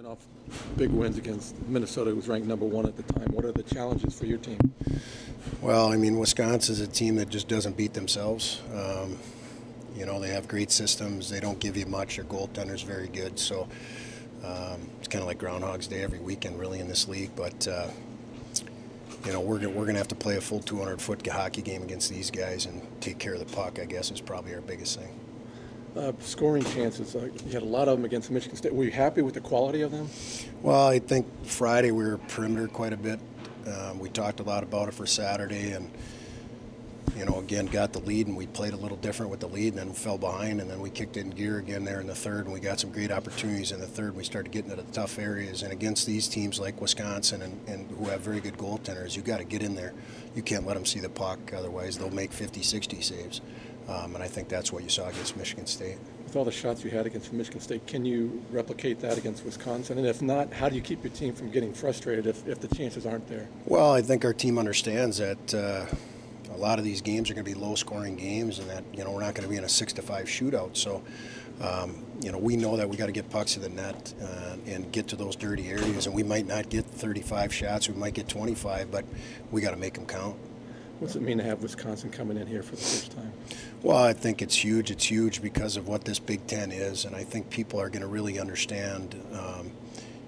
Coming off big wins against Minnesota, who was ranked #1 at the time. What are the challenges for your team? Well, I mean, Wisconsin's a team that just doesn't beat themselves. They have great systems. They don't give you much. Their goaltender's very good. So it's kind of like Groundhog's Day every weekend, really, in this league. But we're going to have to play a full 200-foot hockey game against these guys and take care of the puck, I guess, is probably our biggest thing. Scoring chances, you had a lot of them against Michigan State. Were you happy with the quality of them? Well, I think Friday we were perimeter quite a bit. We talked a lot about it for Saturday, and again got the lead, and we played a little different with the lead, and then fell behind, and then we kicked it in gear again there in the third, and we got some great opportunities in the third. And we started getting into the tough areas, and against these teams like Wisconsin and who have very good goaltenders, you got to get in there. You can't let them see the puck, otherwise they'll make 50, 60 saves. And I think that's what you saw against Michigan State. With all the shots you had against Michigan State, can you replicate that against Wisconsin? And if not, how do you keep your team from getting frustrated if the chances aren't there? Well, I think our team understands that a lot of these games are going to be low-scoring games, and that we're not going to be in a 6-5 shootout. So we know that we got to get pucks to the net and get to those dirty areas. And we might not get 35 shots, we might get 25, but we got to make them count. What's it mean to have Wisconsin coming in here for the first time? Well, I think it's huge. It's huge because of what this Big Ten is, and I think people are going to really understand,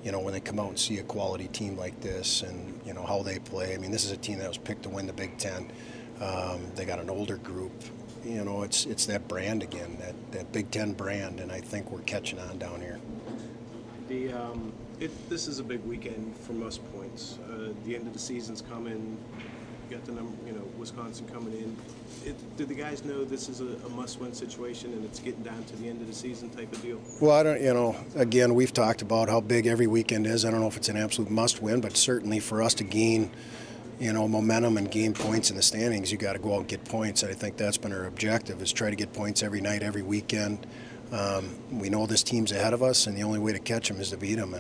when they come out and see a quality team like this and, how they play. I mean, this is a team that was picked to win the Big Ten. They got an older group. It's that brand again, that Big Ten brand, and I think we're catching on down here. This is a big weekend for most points. The end of the season's coming. You got the number, Wisconsin coming in. Do the guys know this is a must-win situation and it's getting down to the end of the season type of deal? Well, I don't. Again, we've talked about how big every weekend is. I don't know if it's an absolute must-win, but certainly for us to gain, momentum and gain points in the standings, you got to go out and get points. And I think that's been our objective: is try to get points every night, every weekend. We know this team's ahead of us, and the only way to catch them is to beat them.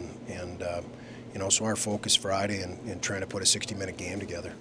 So our focus Friday and trying to put a 60-minute game together.